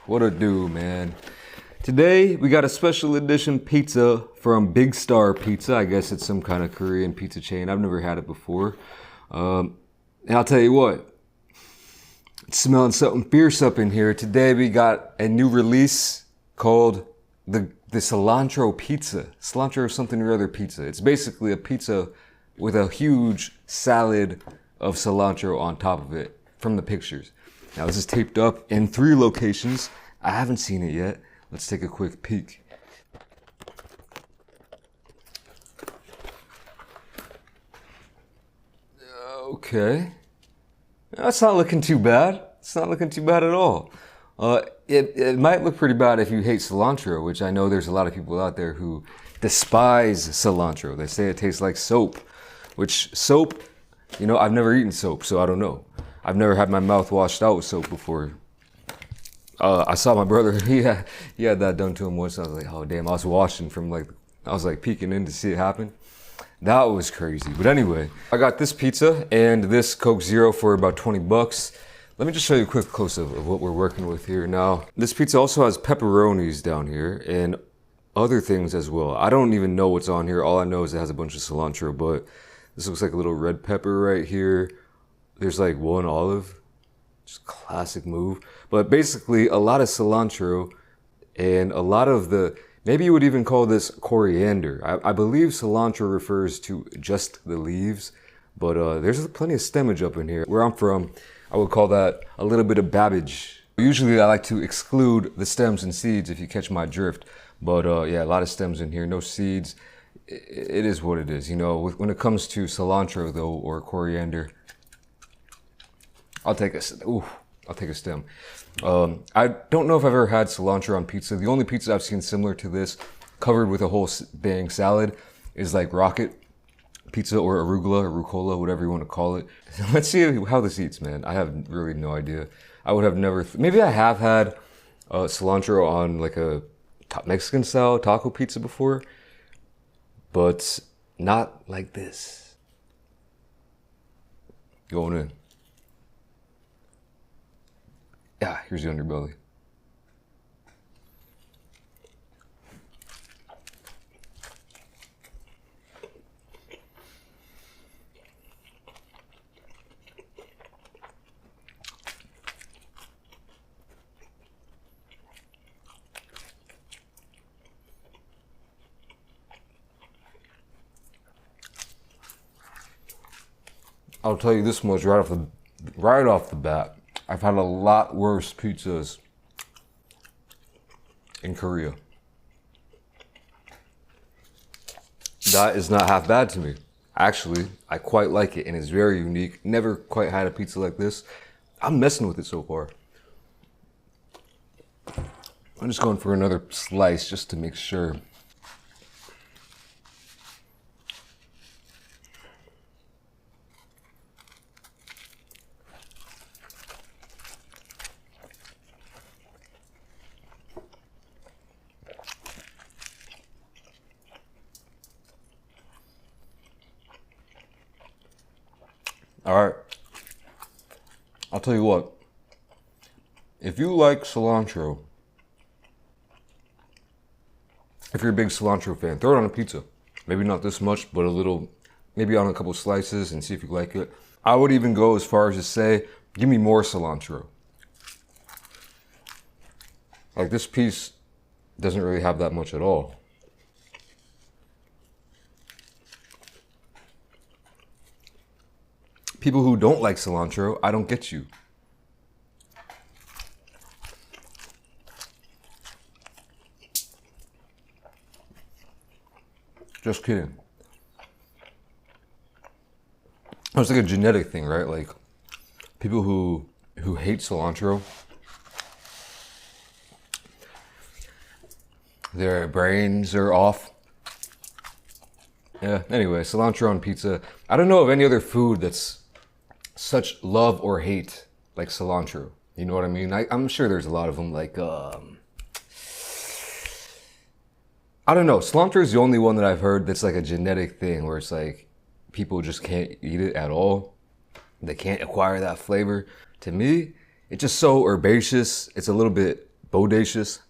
What a do, man. Today we got a special edition pizza from Big Star Pizza. I guess it's some kind of Korean pizza chain. I've never had it before. And I'll tell you what, it's smelling something fierce up in here. Today we got a new release called the cilantro pizza. Cilantro or something or other pizza. It's basically a pizza with a huge salad of cilantro on top of it from the pictures. Now this is taped up in 3 locations. I haven't seen it yet. Let's take a quick peek. Okay. That's not looking too bad. It's not looking too bad at all. It might look pretty bad if you hate cilantro, which I know there's a lot of people out there who despise cilantro. They say it tastes like soap, which soap, you know, I've never eaten soap, so I don't know. I've never had my mouth washed out with soap before. I saw my brother, he had that done to him once. I was like, oh damn, I was watching from I was peeking in to see it happen. That was crazy. But anyway, I got this pizza and this Coke Zero for about 20 bucks. Let me just show you a quick close-up of what we're working with here. Now, this pizza also has pepperonis down here and other things as well. I don't even know what's on here. All I know is it has a bunch of cilantro, but this looks like a little red pepper right here. There's like 1 olive, just classic move. But basically a lot of cilantro and a lot of maybe you would even call this coriander. I believe cilantro refers to just the leaves, but there's plenty of stemage up in here. Where I'm from, I would call that a little bit of babbage. Usually I like to exclude the stems and seeds if you catch my drift. But yeah, a lot of stems in here, no seeds. It is what it is. You know, when it comes to cilantro though, or coriander, I'll take a stem. I don't know if I've ever had cilantro on pizza. The only pizza I've seen similar to this, covered with a whole bang salad, is like rocket pizza or arugula, or rucola, whatever you want to call it. Let's see how this eats, man. I have really no idea. I would have never, maybe I have had cilantro on like a Mexican style taco pizza before, but not like this. Going in. Yeah, here's the underbelly. I'll tell you this much right off the bat. I've had a lot worse pizzas in Korea. That is not half bad to me. Actually, I quite like it and it's very unique. Never quite had a pizza like this. I'm messing with it so far. I'm just going for another slice just to make sure. All right, I'll tell you what, if you like cilantro, if you're a big cilantro fan, throw it on a pizza. Maybe not this much, but a little, maybe on a couple slices and see if you like it. I would even go as far as to say, give me more cilantro. Like this piece doesn't really have that much at all. People who don't like cilantro, I don't get you. Just kidding. It's like a genetic thing, right? Like people who hate cilantro, their brains are off. Yeah, anyway, cilantro on pizza. I don't know of any other food that's such love or hate like cilantro. You know what I mean? I'm sure there's a lot of them, like I don't know, cilantro is the only one that I've heard that's like a genetic thing where it's like people just can't eat it at all. They can't acquire that flavor. To me, it's just so herbaceous. It's a little bit bodacious.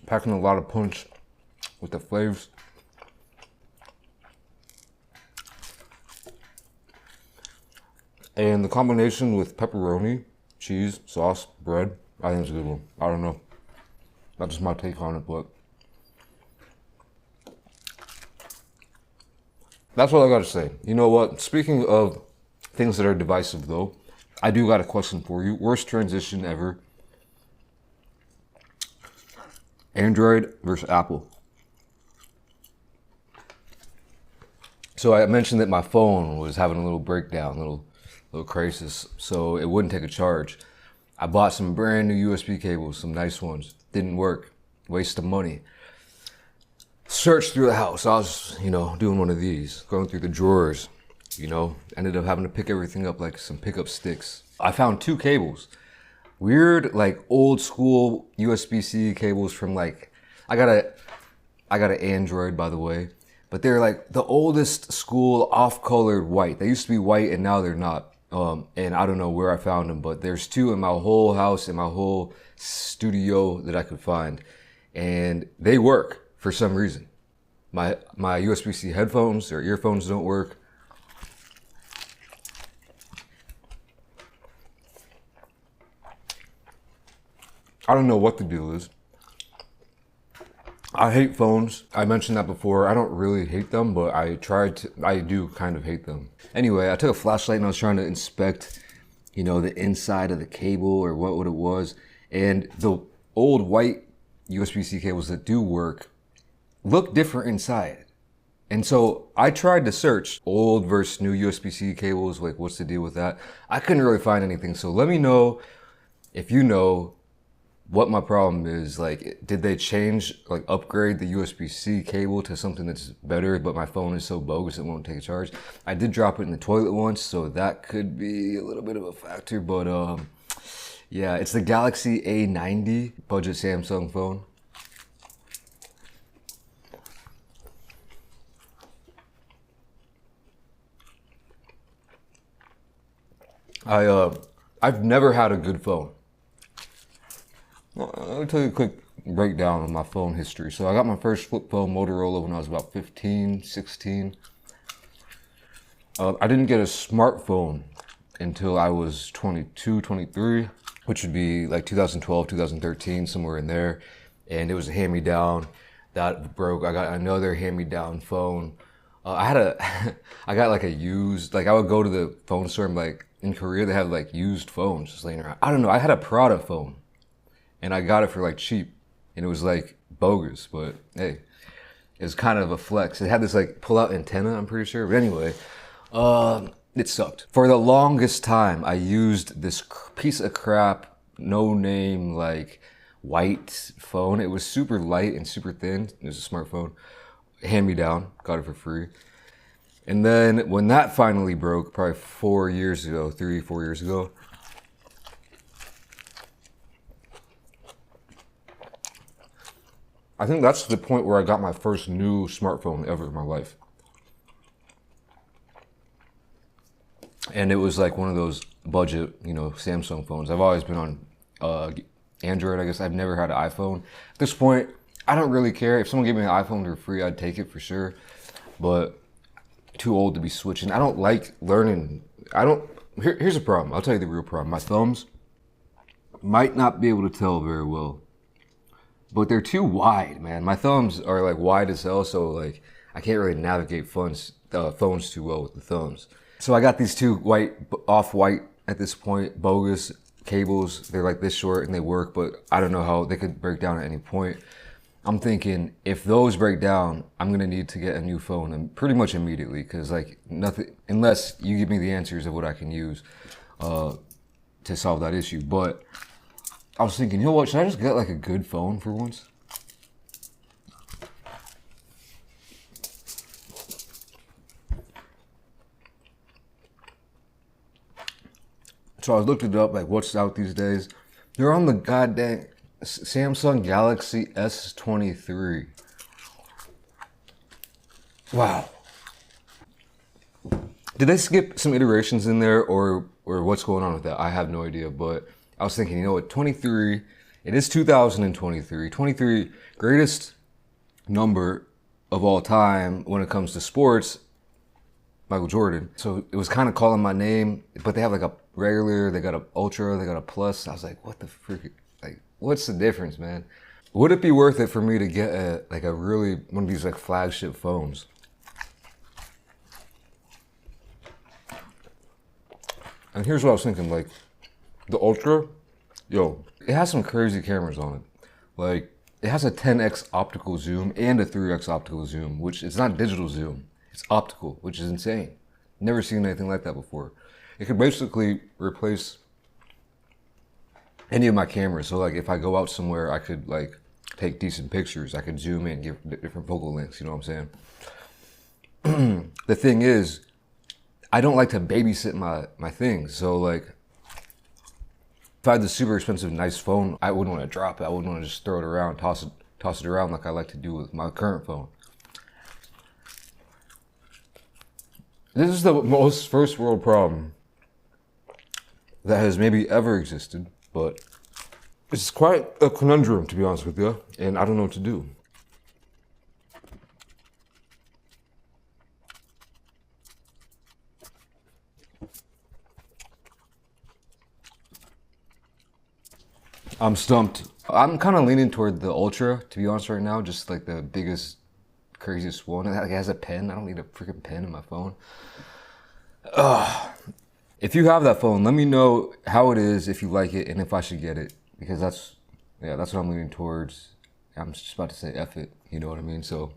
Packing a lot of punch with the flavors. And the combination with pepperoni, cheese, sauce, bread, I think it's a good one. I don't know. That's just my take on it, but that's what I gotta say. You know what? Speaking of things that are divisive though, I do got a question for you. Worst transition ever. Android versus Apple. So I mentioned that my phone was having a little breakdown, little crisis, so it wouldn't take a charge. I bought some brand new USB cables, some nice ones. Didn't work. Waste of money. Searched through the house. I was, doing one of these, going through the drawers, ended up having to pick everything up like some pickup sticks. I found 2 cables. Weird, like old school USB-C cables from like, I got an Android, by the way, but they're like the oldest school off-colored white. They used to be white and now they're not. And I don't know where I found them, but there's 2 in my whole house, in my whole studio that I could find. And they work for some reason. My USB-C headphones or earphones don't work. I don't know what the deal is. I hate phones. I mentioned that before. I don't really hate them, but I do kind of hate them. Anyway, I took a flashlight and I was trying to inspect, the inside of the cable or what it was. And the old white USB-C cables that do work look different inside. And so I tried to search old versus new USB-C cables, like what's the deal with that? I couldn't really find anything. So let me know if you know what my problem is. Like, did they upgrade the USB-C cable to something that's better, but my phone is so bogus it won't take a charge? I did drop it in the toilet once, so that could be a little bit of a factor, but yeah, it's the Galaxy A90 budget Samsung phone. I've never had a good phone. Well, let me tell you a quick breakdown of my phone history. So I got my first flip phone, Motorola, when I was about 15, 16. I didn't get a smartphone until I was 22, 23, which would be like 2012, 2013, somewhere in there. And it was a hand-me-down. That broke. I got another hand-me-down phone. I got like a used, like I would go to the phone store and like in Korea, they have like used phones just laying around. I don't know. I had a Prada phone. And I got it for like cheap, and it was like bogus, but hey, it was kind of a flex. It had this like pull-out antenna, I'm pretty sure. But anyway, it sucked. For the longest time, I used this piece of crap, no name, like white phone. It was super light and super thin. It was a smartphone. Hand me down, got it for free. And then when that finally broke, probably 4 years ago, 3, 4 years ago, I think that's the point where I got my first new smartphone ever in my life. And it was like one of those budget, Samsung phones. I've always been on Android, I guess. I've never had an iPhone. At this point, I don't really care. If someone gave me an iPhone for free, I'd take it for sure. But too old to be switching. I don't like learning. Here's the problem. I'll tell you the real problem. My thumbs might not be able to tell very well. But they're too wide, man. My thumbs are like wide as hell, so like I can't really navigate phones too well with the thumbs. So I got these 2 off-white at this point, bogus cables. They're like this short and they work, but I don't know how they could break down at any point. I'm thinking if those break down, I'm gonna need to get a new phone and pretty much immediately, because like nothing, unless you give me the answers of what I can use to solve that issue. But I was thinking, you know what, should I just get like a good phone for once? So I looked it up, like what's out these days. They're on the goddamn Samsung Galaxy S23. Wow. Did they skip some iterations in there, or what's going on with that? I have no idea, but I was thinking, you know what, 23, it is 2023. 23, greatest number of all time when it comes to sports, Michael Jordan. So it was kind of calling my name, but they have like a regular, they got a ultra, they got a plus. I was like, what the freak, like, what's the difference, man? Would it be worth it for me to get a really, one of these like flagship phones? And here's what I was thinking, like, the Ultra, yo, it has some crazy cameras on it. Like, it has a 10x optical zoom and a 3x optical zoom, which it's not digital zoom, it's optical, which is insane. Never seen anything like that before. It could basically replace any of my cameras. So like, if I go out somewhere, I could like take decent pictures. I could zoom in, give different focal lengths, you know what I'm saying? The thing is, I don't like to babysit my things. So like, if I had this super expensive, nice phone, I wouldn't want to drop it. I wouldn't want to just throw it around, toss it around like I like to do with my current phone. This is the most first world problem that has maybe ever existed, but it's quite a conundrum, to be honest with you, and I don't know what to do. I'm stumped. I'm kind of leaning toward the Ultra, to be honest, right now. Just like the biggest, craziest one. It has a pen. I don't need a freaking pen in my phone. If you have that phone, let me know how it is, if you like it, and if I should get it. Because that's what I'm leaning towards. I'm just about to say F it, you know what I mean? So,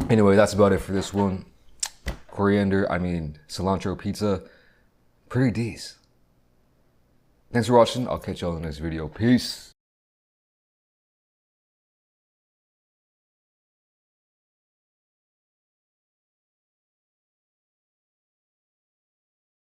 anyway, that's about it for this one. Cilantro pizza. Pretty decent. Thanks for watching. I'll catch y'all in the next video. Peace.